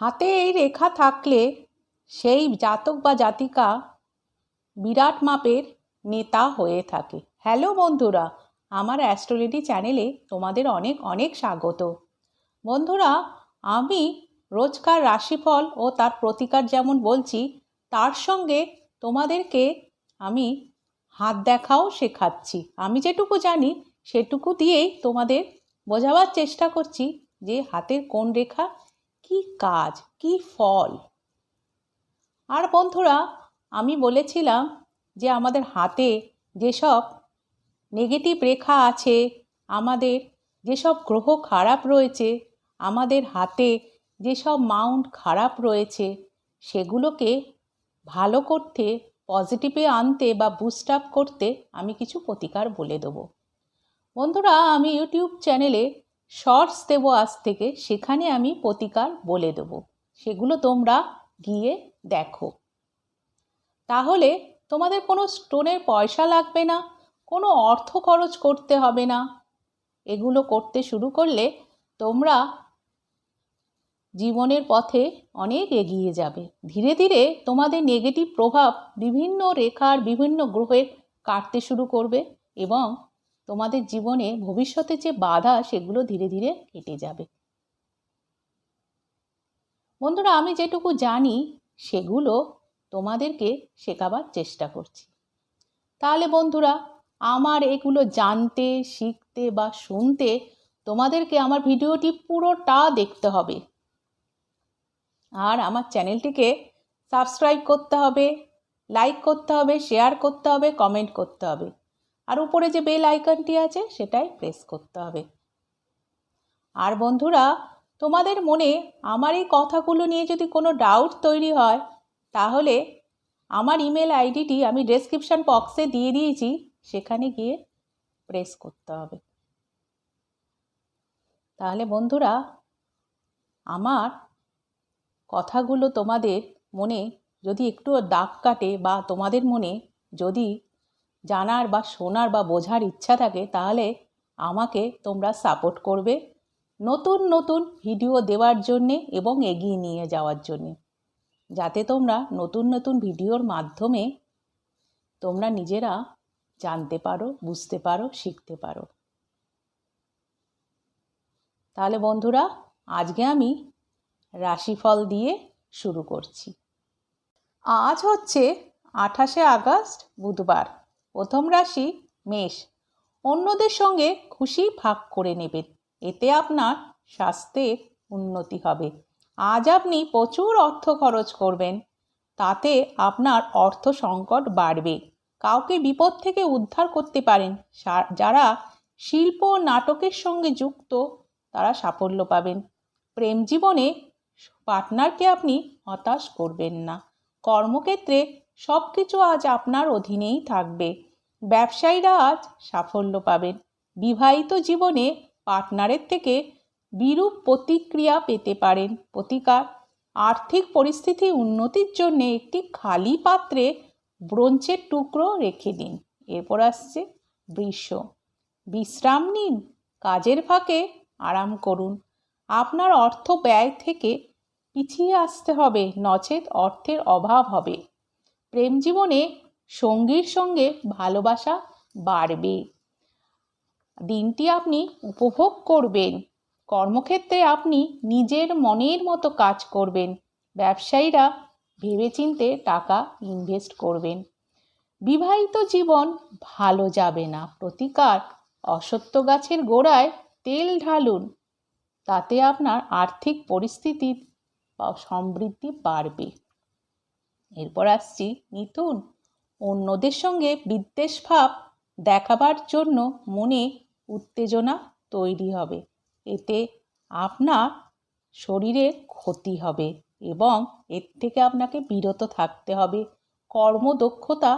হাতে এই রেখা থাকলে সেই জাতক বা জাতিকা বিরাট মাপের নেতা হয়ে থাকে। হ্যালো বন্ধুরা, আমার অ্যাস্ট্রোলজি চ্যানেলে তোমাদের অনেক অনেক স্বাগত। বন্ধুরা, আমি রোজকার রাশিফল ও তার প্রতিকার যেমন বলছি, তার সঙ্গে তোমাদেরকে আমি হাত দেখাও শেখাচ্ছি। আমি যেটুকু জানি সেটুকু দিয়েই তোমাদের বোঝাবার চেষ্টা করছি যে হাতের কোন রেখা কি কাজ, কি ফল। আর বন্ধুরা, আমি বলেছিলাম যে আমাদের হাতে যেসব নেগেটিভ রেখা আছে, আমাদের যেসব গ্রহ খারাপ রয়েছে, আমাদের হাতে যেসব মাউন্ট খারাপ রয়েছে, সেগুলোকে ভালো করতে, পজিটিভে আনতে বা বুস্ট আপ করতে আমি কিছু প্রতিকার বলে দেবো। বন্ধুরা, আমি ইউটিউব চ্যানেলে শর্টস দেবো আজ থেকে, সেখানে আমি প্রতিকার বলে দেবো, সেগুলো তোমরা গিয়ে দেখো। তাহলে তোমাদের কোনো স্টোনের পয়সা লাগবে না, কোনো অর্থ খরচ করতে হবে না। এগুলো করতে শুরু করলে তোমরা জীবনের পথে অনেক এগিয়ে যাবে। ধীরে ধীরে তোমাদের নেগেটিভ প্রভাব বিভিন্ন রেখার, বিভিন্ন গ্রহের কাটতে শুরু করবে এবং তোমাদের জীবনে ভবিষ্যতে যে বাধা, সেগুলো ধীরে ধীরে কেটে যাবে। বন্ধুরা, আমি যেটুকু জানি সেগুলো তোমাদেরকে শেখাবার চেষ্টা করছি। তাহলে বন্ধুরা, আমার এগুলো জানতে, শিখতে বা শুনতে তোমাদেরকে আমার ভিডিওটি পুরোটা দেখতে হবে। আর আমার চ্যানেলটিকে সাবস্ক্রাইব করতে হবে, লাইক করতে হবে, শেয়ার করতে হবে, কমেন্ট করতে হবে। আর উপরে যে বেল আইকনটি আছে সেটাই প্রেস করতে হবে। আর বন্ধুরা, তোমাদের মনে আমার এই কথাগুলো নিয়ে যদি কোনো ডাউট তৈরি হয়, তাহলে আমার ইমেল আইডিটি আমি ডেসক্রিপশন বক্সে দিয়ে দিয়েছি, সেখানে গিয়ে প্রেস করতে হবে। তাহলে বন্ধুরা, আমার কথাগুলো তোমাদের মনে যদি একটু দাগ কাটে বা তোমাদের মনে যদি জানার বা শোনার বা বোঝার ইচ্ছা থাকে, তাহলে আমাকে তোমরা সাপোর্ট করবে নতুন নতুন ভিডিও দেওয়ার জন্যে এবং এগিয়ে নিয়ে যাওয়ার জন্যে, যাতে তোমরা নতুন নতুন ভিডিওর মাধ্যমে তোমরা নিজেরা জানতে পারো, বুঝতে পারো, শিখতে পারো। তাহলে বন্ধুরা, আজকে আমি রাশিফল দিয়ে শুরু করছি। আজ হচ্ছে 28শে আগস্ট, বুধবার। প্রথম রাশি মেষ। অন্যদের সঙ্গে খুশি ভাগ করে নেবেন, এতে আপনার স্বাস্থ্যের উন্নতি হবে। আজ আপনি প্রচুর অর্থ খরচ করবেন, তাতে আপনার অর্থ সংকট বাড়বে। কাউকে বিপদ থেকে উদ্ধার করতে পারেন। যারা শিল্প ও নাটকের সঙ্গে যুক্ত, তারা সাফল্য পাবেন। প্রেম জীবনে পার্টনারকে আপনি হতাশ করবেন না। কর্মক্ষেত্রে সব কিছু আজ আপনার অধীনেই থাকবে। ব্যবসায়ীরা আজ সাফল্য পাবেন। বিবাহিত জীবনে পার্টনারের থেকে বিরূপ প্রতিক্রিয়া পেতে পারেন। প্রতিকার: আর্থিক পরিস্থিতি উন্নতির জন্য একটি খালি পাত্রে ব্রোঞ্জের টুকরো রেখে দিন। এরপর আসছে বৃষ। বিশ্রাম নিন, কাজের ফাঁকে আরাম করুন। আপনার অর্থ ব্যয় থেকে পিছিয়ে আসতে হবে, নচেত অর্থের অভাব হবে। প্রেম জীবনে সঙ্গীর সঙ্গে ভালোবাসা বাড়বে। দিনটি আপনি উপভোগ করবেন। কর্মক্ষেত্রে আপনি নিজের মনের মতো কাজ করবেন। ব্যবসায়ীরা ভেবেচিন্তে টাকা ইনভেস্ট করবেন। বিবাহিত জীবন ভালো যাবে না। প্রতিকার: অশ্বত্থ গাছের গোড়ায় তেল ঢালুন, তাতে আপনার আর্থিক পরিস্থিতি বা সমৃদ্ধি বাড়বে। এরপর আসছি মিথুন। অন্যদের সঙ্গে বিদ্বেষ ভাব দেখাবার জন্য মনে উত্তেজনা তৈরি হবে, এতে আপনার শরীরের ক্ষতি হবে এবং এর থেকে আপনাকে বিরত থাকতে হবে। কর্মদক্ষতা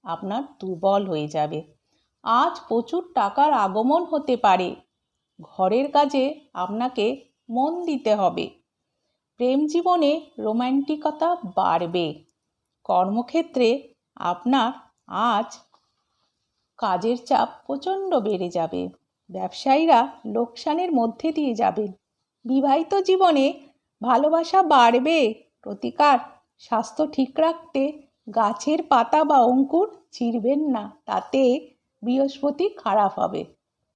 আপনার দুর্বল হয়ে যাবে। আজ প্রচুর টাকার আগমন হতে পারে। ঘরের কাজে আপনাকে মন দিতে হবে। প্রেম জীবনে রোম্যান্টিকতা বাড়বে। কর্মক্ষেত্রে আপনার আজ কাজের চাপ প্রচণ্ড বেড়ে যাবে। ব্যবসায়ীরা লোকসানের মধ্যে দিয়ে যাবেন। বিবাহিত জীবনে ভালোবাসা বাড়বে। প্রতিকার, স্বাস্থ্য ঠিক রাখতে গাছের পাতা বা অঙ্কুর ছিঁড়বেন না, তাতে বৃহস্পতি খারাপ হবে।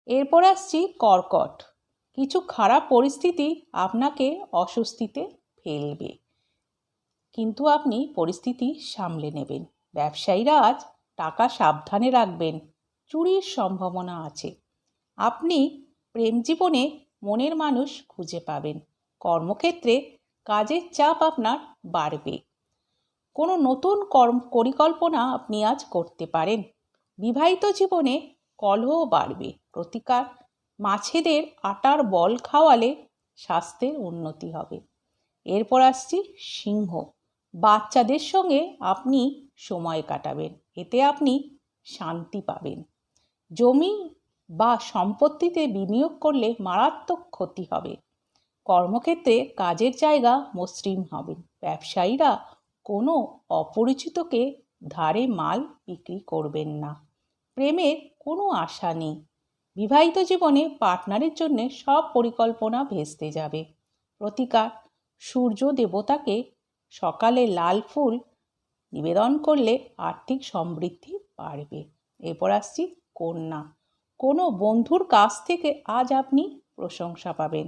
এরপর আসছি কর্কট। কিছু খারাপ পরিস্থিতি আপনাকে অস্বস্তিতে ফেলবে, কিন্তু আপনি পরিস্থিতি সামলে নেবেন। ব্যবসায়ীরা আজ টাকা সাবধানে রাখবেন, চুরির সম্ভাবনা আছে। আপনি প্রেম জীবনে মনের মানুষ খুঁজে পাবেন। কর্মক্ষেত্রে কাজের চাপ আপনার বাড়বে। কোনো নতুন পরিকল্পনা আপনি আজ করতে পারেন। বিবাহিত জীবনে কলহ বাড়বে। প্রতিকার, মাছেদের আটার বল খাওয়ালে স্বাস্থ্যের উন্নতি হবে। এরপর আসছি সিংহ। বাচ্চাদের সঙ্গে আপনি সময় কাটাবেন, এতে আপনি শান্তি পাবেন। জমি বা সম্পত্তিতে বিনিয়োগ করলে মারাত্মক ক্ষতি হবে। কর্মক্ষেত্রে কাজের জায়গা মসৃণ হবে। ব্যবসায়ীরা কোনো অপরিচিতকে ধারে মাল বিক্রি করবেন না। প্রেমের কোনো আশা নেই। বিবাহিত জীবনে পার্টনারের জন্য সব পরিকল্পনা ভেস্তে যাবে। প্রতিকার, সূর্য দেবতাকে সকালে লাল ফুল নিবেদন করলে আর্থিক সমৃদ্ধি বাড়বে। এরপর আসছি কন্যা। কোনো বন্ধুর কাছ থেকে আজ আপনি প্রশংসা পাবেন।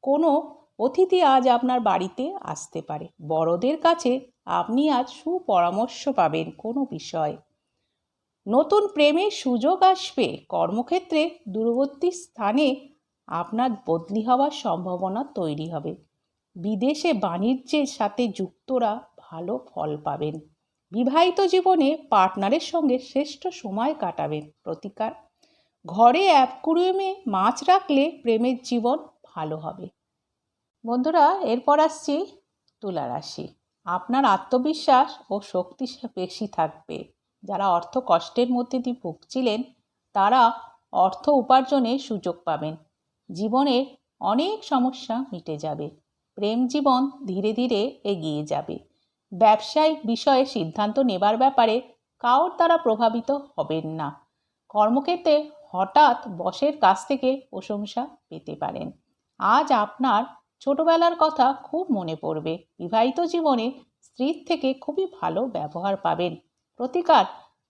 কোনো অতিথি আজ আপনার বাড়িতে আসতে পারে। বড়দের কাছে আপনি আজ সুপরামর্শ পাবেন কোনো বিষয়ে। নতুন প্রেমের সুযোগ আসবে। কর্মক্ষেত্রে দূরবর্তী স্থানে আপনার বদলি হওয়ার সম্ভাবনা তৈরি হবে। বিদেশে বাণিজ্যের সাথে যুক্তরা ভালো ফল পাবেন। বিবাহিত জীবনে পার্টনারের সঙ্গে শ্রেষ্ঠ সময় কাটাবেন। প্রতিকার, ঘরে অ্যাকুয়ারিয়ামে মাছ রাখলে প্রেমের জীবন ভালো হবে। বন্ধুরা, এরপর আসছি তুলা রাশি। আপনার আত্মবিশ্বাস ও শক্তি বেশি থাকবে। যারা অর্থ কষ্টের মধ্যে দিয়ে ভুগছিলেন, তারা অর্থ উপার্জনের সুযোগ পাবেন। জীবনের অনেক সমস্যা মিটে যাবে। প্রেম জীবন ধীরে ধীরে এগিয়ে যাবে। ব্যবসায়িক বিষয়ে সিদ্ধান্ত নেবার ব্যাপারে কারোর দ্বারা প্রভাবিত হবেন না। কর্মক্ষেত্রে হঠাৎ বসের কাছ থেকে প্রশংসা পেতে পারেন। আজ আপনার ছোটবেলার কথা খুব মনে পড়বে। বিবাহিত জীবনে স্ত্রীর থেকে খুবই ভালো ব্যবহার পাবেন। প্রতিকার,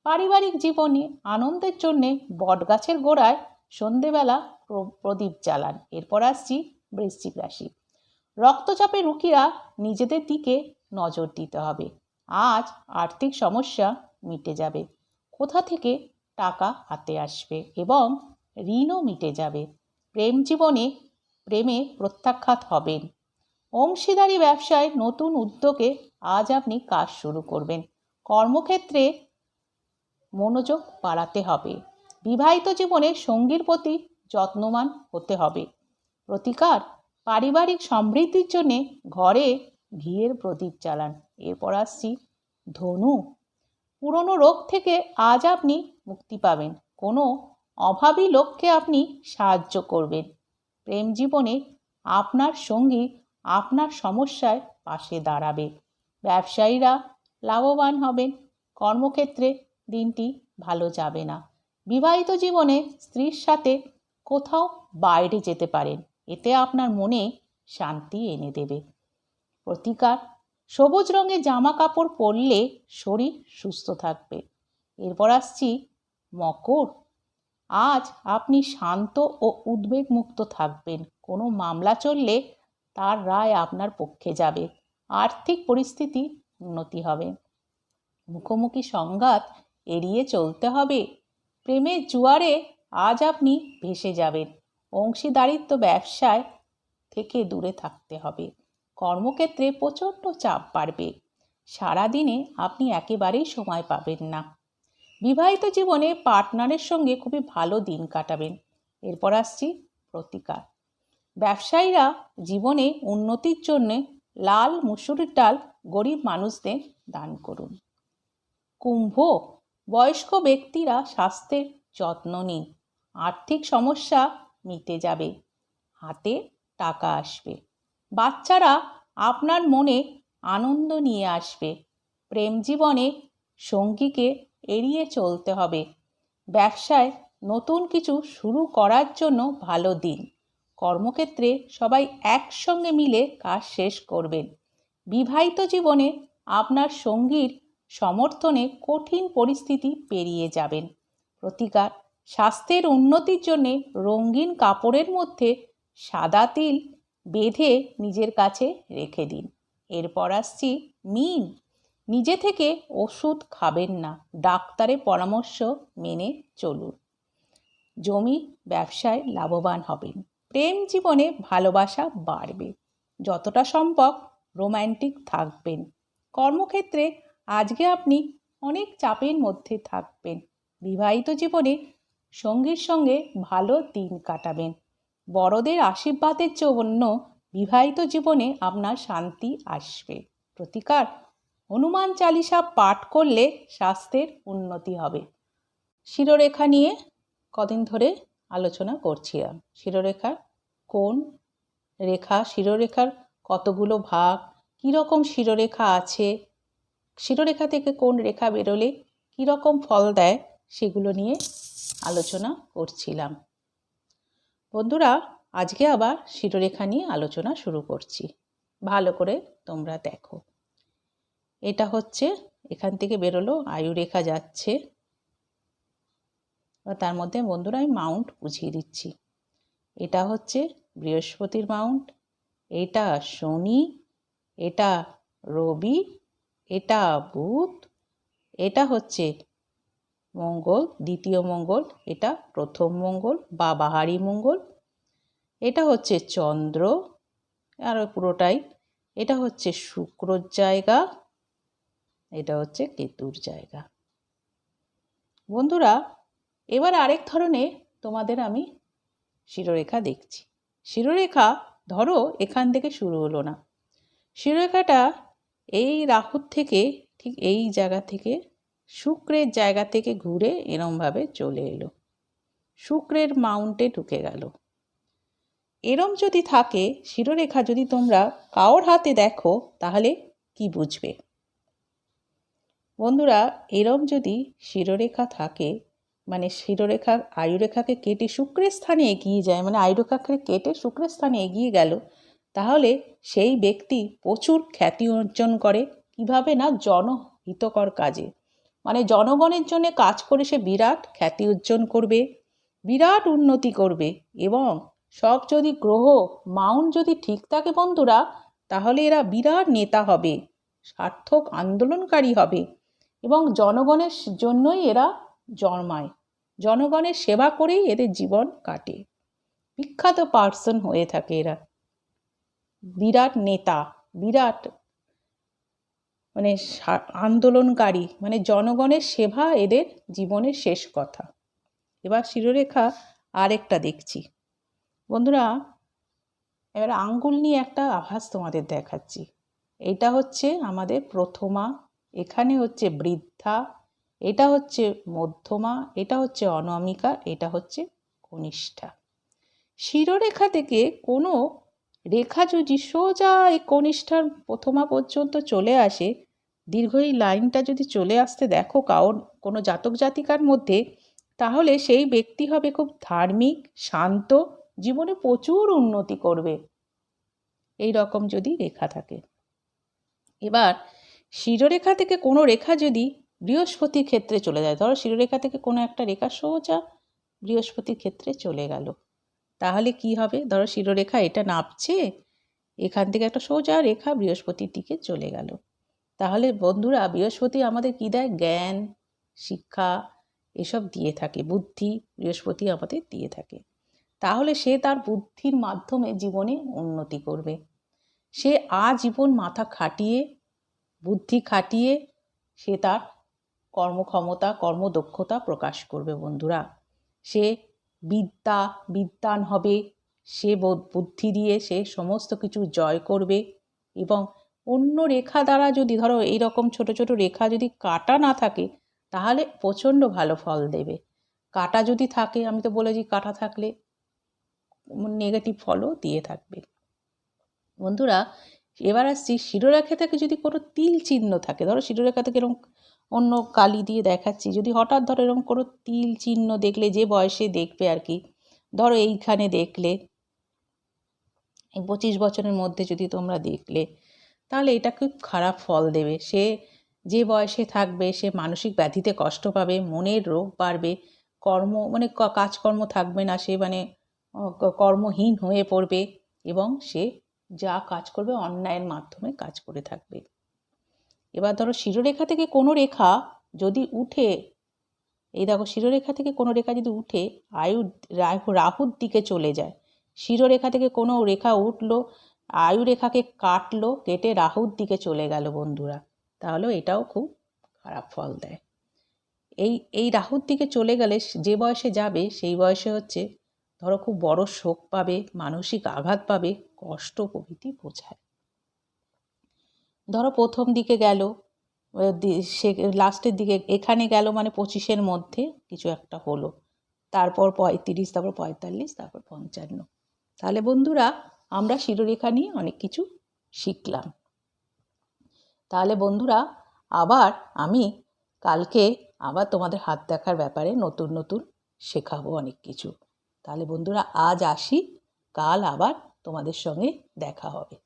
পারিবারিক জীবনে আনন্দের জন্যে বটগাছের গোড়ায় সন্ধেবেলা প্রদীপ জ্বালান। এরপর আসছি বৃশ্চিক রাশি। রক্তচাপে রোগীরা নিজেদের দিকে নজর দিতে হবে। আজ আর্থিক সমস্যা মিটে যাবে। কোথা থেকে টাকা হাতে আসবে এবং ঋণও মিটে যাবে। প্রেমে প্রত্যাখ্যাত হবেন। অংশীদারি ব্যবসায় নতুন উদ্যোগে আজ আপনি কাজ শুরু করবেন। কর্মক্ষেত্রে মনোযোগ বাড়াতে হবে। বিবাহিত জীবনে সঙ্গীর প্রতি যত্নবান হতে হবে। প্রতিকার, পারিবারিক সমৃদ্ধির জন্য ঘরে ঘিয়ের প্রদীপ জ্বালান। এরপর আসছি ধনু। পুরনো রোগ থেকে আজ আপনি মুক্তি পাবেন। কোনো অভাবী লোককে আপনি সাহায্য করবেন। প্রেম জীবনে আপনার সঙ্গী আপনার সমস্যায় পাশে দাঁড়াবে। ব্যবসায়ীরা লাভবান হবেন। কর্মক্ষেত্রে দিনটি ভালো যাবে না। বিবাহিত জীবনে স্ত্রীর সাথে কোথাও বাইরে যেতে পারেন, এতে আপনার মনে শান্তি এনে দেবে। প্রতিকার, সবুজ রঙের জামা কাপড় পরলে শরীর সুস্থ থাকবে। এরপর আসছি মকর। আজ আপনি শান্ত ও উদ্বেগমুক্ত থাকবেন। কোনো মামলা চললে তার রায় আপনার পক্ষে যাবে। আর্থিক পরিস্থিতি উন্নতি হবে। মুখোমুখি সংঘাত এড়িয়ে চলতে হবে। প্রেমের জোয়ারে আজ আপনি ভেসে যাবেন। অংশীদারিত্ব ব্যবসায় থেকে দূরে থাকতে হবে। কর্মক্ষেত্রে প্রচণ্ড চাপ বাড়বে। সারাদিনে আপনি একেবারেই সময় পাবেন না। বিবাহিত জীবনে পার্টনারের সঙ্গে খুবই ভালো দিন কাটাবেন। এরপর আসছি প্রতিকার। ব্যবসায়ীরা জীবনে উন্নতির জন্য লাল মুসুরির ডাল গরিব মানুষদের দান করুন। কুম্ভ, বয়স্ক ব্যক্তিরা স্বাস্থ্যের যত্ন নিন। আর্থিক সমস্যা মিটে যাবে। হাতে টাকা আসবে। বাচ্চারা আপনার মনে আনন্দ নিয়ে আসবে। প্রেম জীবনে সঙ্গীকে এড়িয়ে চলতে হবে। ব্যবসায় নতুন কিছু শুরু করার জন্য ভালো দিন। কর্মক্ষেত্রে সবাই একসঙ্গে মিলে কাজ শেষ করবেন। বিবাহিত জীবনে আপনার সঙ্গীর সমর্থনে কঠিন পরিস্থিতি পেরিয়ে যাবেন। প্রতিকার: স্বাস্থ্যের উন্নতির জন্যে রঙিন কাপড়ের মধ্যে সাদা তিল বেঁধে নিজের কাছে রেখে দিন। এরপর আসছি মিন। নিজে থেকে ওষুধ খাবেন না, ডাক্তারের পরামর্শ মেনে চলুন। জমি ব্যবসায় লাভবান হবেন। প্রেম জীবনে ভালোবাসা বাড়বে। যতটা সম্ভব রোম্যান্টিক থাকবেন। কর্মক্ষেত্রে আজকে আপনি অনেক চাপের মধ্যে থাকবেন। বিবাহিত জীবনে সঙ্গীর সঙ্গে ভালো দিন কাটাবেন। বড়দের আশীর্বাদের জন্য বিবাহিত জীবনে আপনার শান্তি আসবে। প্রতিকার: হনুমান চালিসা পাঠ করলে স্বাস্থ্যের উন্নতি হবে। শিরোরেখা নিয়ে কদিন ধরে আলোচনা করছিলাম। শিরোরেখা কোন রেখা, শিরোরেখার কতগুলো ভাগ, কীরকম শিরোরেখা আছে, শিরোরেখা থেকে কোন রেখা বেরোলে কীরকম ফল দেয়, সেগুলো নিয়ে আলোচনা করছিলাম। বন্ধুরা, আজকে আবার শিরোরেখা নিয়ে আলোচনা শুরু করছি। ভালো করে তোমরা দেখো। এটা হচ্ছে, এখান থেকে বেরোলো আয়ুরেখা যাচ্ছে। তার মধ্যে বন্ধুরা আমি মাউন্ট বুঝিয়ে দিচ্ছি। এটা হচ্ছে বৃহস্পতির মাউন্ট, এটা শনি, এটা রবি, এটা বুধ, এটা হচ্ছে মঙ্গল, দ্বিতীয় মঙ্গল, এটা প্রথম মঙ্গল বা বাহারি মঙ্গল, এটা হচ্ছে চন্দ্র আর পুরোটাই, এটা হচ্ছে শুক্রর জায়গা, এটা হচ্ছে কেতুর জায়গা। বন্ধুরা, এবার আরেক ধরনের তোমাদের আমি শিরোরেখা দেখছি। শিরোরেখা ধরো এখান থেকে শুরু হলো না, শিরোরেখাটা এই রাহুর থেকে ঠিক এই জায়গা থেকে শুক্রের জায়গা থেকে ঘুরে এরমভাবে চলে এলো, শুক্রের মাউন্টে ঢুকে গেল। এরম যদি থাকে শিরোরেখা, যদি তোমরা কারোর হাতে দেখো তাহলে কি বুঝবে? বন্ধুরা, এরম যদি শিরোরেখা থাকে, মানে শিরোরেখা আয়ুরেখাকে কেটে শুক্রের স্থানে এগিয়ে যায়, মানে আয়ুরেখাকে কেটে শুক্রের স্থানে এগিয়ে গেল, তাহলে সেই ব্যক্তি প্রচুর খ্যাতি অর্জন করে। কিভাবে না, জনহিতকর কাজে, মানে জনগণের জন্য কাজ করে সে বিরাট খ্যাতি অর্জন করবে, বিরাট উন্নতি করবে। এবং সব যদি গ্রহ মাউন্ট যদি ঠিক থাকে বন্ধুরা, তাহলে এরা বিরাট নেতা হবে, সার্থক আন্দোলনকারী হবে এবং জনগণের জন্যই এরা জন্মায়, জনগণের সেবা করেই এদের জীবন কাটে। বিখ্যাত পার্সন হয়ে থাকে এরা, বিরাট নেতা, বিরাট মানে আন্দোলনকারী, মানে জনগণের সেবা এদের জীবনের শেষ কথা। এবার শিরোরেখা আরেকটা দেখছি। বন্ধুরা, এবার আঙ্গুল নিয়ে একটা আভাস তোমাদের দেখাচ্ছি। এটা হচ্ছে আমাদের প্রথমা, এখানে হচ্ছে বৃদ্ধা, এটা হচ্ছে মধ্যমা, এটা হচ্ছে অনামিকা, এটা হচ্ছে কনিষ্ঠা। শিরোরেখা থেকে কোনো রেখা যদি সোজা এই কনিষ্ঠার প্রথমা পর্যন্ত চলে আসে, দীর্ঘ এই লাইনটা যদি চলে আসতে দেখো কারোর কোনো জাতক জাতিকার মধ্যে, তাহলে সেই ব্যক্তি হবে খুব ধার্মিক, শান্ত, জীবনে প্রচুর উন্নতি করবে, এই রকম যদি রেখা থাকে। এবার শিরোরেখা থেকে কোনো রেখা যদি বৃহস্পতির ক্ষেত্রে চলে যায়, ধরো শিরোরেখা থেকে কোনো একটা রেখা সোজা বৃহস্পতির ক্ষেত্রে চলে গেল, তাহলে কি হবে? ধরো শিরোরেখা এটা নাপছে, এখান থেকে একটা সোজা রেখা বৃহস্পতির দিকে চলে গেল, তাহলে বন্ধুরা বৃহস্পতি আমাদের কি দেয়? জ্ঞান, শিক্ষা এসব দিয়ে থাকে, বুদ্ধি বৃহস্পতি আমাদের দিয়ে থাকে। তাহলে সে তার বুদ্ধির মাধ্যমে জীবনে উন্নতি করবে, সে আজীবন মাথা খাটিয়ে বুদ্ধি খাটিয়ে সে তার কর্মক্ষমতা, কর্মদক্ষতা প্রকাশ করবে। বন্ধুরা, সে বিদ্বান হবে, সে বুদ্ধি দিয়ে সে সমস্ত কিছু জয় করবে। এবং অন্য রেখা দ্বারা যদি ধরো এইরকম ছোট ছোট রেখা যদি কাটা না থাকে, তাহলে প্রচণ্ড ভালো ফল দেবে। কাটা যদি থাকে, আমি তো বলেছি কাটা থাকলে নেগেটিভ ফলও দিয়ে থাকবে। বন্ধুরা, এবার আসছি শিরোরেখা থেকে যদি কোনো তিল চিহ্ন থাকে, ধরো শিরোরেখা থেকে এরকম অন্য কালি দিয়ে দেখাচ্ছি, যদি হঠাৎ ধরো এরকম কোনো তিল চিহ্ন দেখলে, যে বয়সে দেখবে আর কি, ধরো এইখানে দেখলে, এই 25 বছরের মধ্যে যদি তোমরা দেখলে, তাহলে এটা খুব খারাপ ফল দেবে। সে যে বয়সে থাকবে সে মানসিক ব্যাধিতে কষ্ট পাবে, মনের রোগ বাড়বে, কাজকর্ম থাকবে না, সে কর্মহীন হয়ে পড়বে এবং সে যা কাজ করবে অন্যায়ের মাধ্যমে কাজ করে থাকবে। এবার ধরো শিরোরেখা থেকে কোনো রেখা যদি উঠে, এই দেখো শিরোরেখা থেকে কোনো রেখা যদি উঠে রাহুর দিকে চলে যায়, শিরোরেখা থেকে কোনো রেখা উঠলো, আয়ুরেখাকে কাটলো, কেটে রাহুর দিকে চলে গেল বন্ধুরা, তাহলে এটাও খুব খারাপ ফল দেয়। এই রাহুর দিকে চলে গেলে যে বয়সে যাবে সেই বয়সে ধরো খুব বড় শোক পাবে, মানসিক আঘাত পাবে, কষ্ট প্রভৃতি বোঝায়। ধরো প্রথম দিকে গেল, সে লাস্টের দিকে এখানে গেল, 25-এর মধ্যে কিছু একটা হলো, তারপর 35, তারপর 45, তারপর 55। তাহলে বন্ধুরা আমরা শিরোরেখা নিয়ে অনেক কিছু শিখলাম। তাহলে বন্ধুরা আবার আমি কালকে আবার তোমাদের হাত দেখার ব্যাপারে নতুন নতুন শেখাবো অনেক কিছু। তাহলে বন্ধুরা আজ আসি, কাল আবার তোমাদের সঙ্গে দেখা হবে।